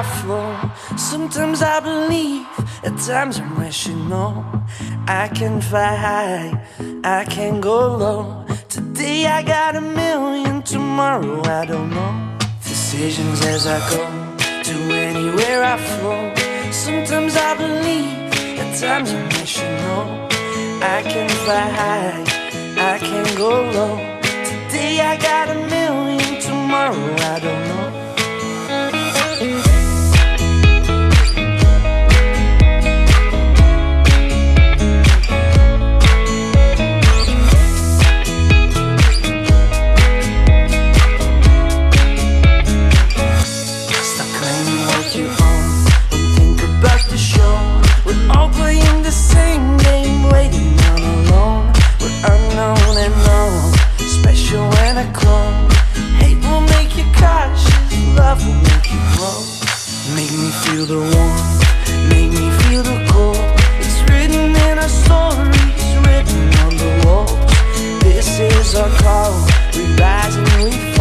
I flow. Sometimes I believe, at times I'm rational. I can fly high, I can go low. Today I got 1,000,000, tomorrow I don't know. Decisions as I go, to anywhere I flow. Sometimes I believe, at times I'm rational. I can fly high, I can go low. Today I got 1,000,000, tomorrow I don't know. Stop claiming what you own, don't think about the show. We're all playing the same game, waiting on alone. We're unknown and known, special when I clone. Hate will make you cautious, love will make you grow. Make me feel the warmth, make me feel the cold. It's written in our stories, written on the walls. This is our call, we rise and we fall.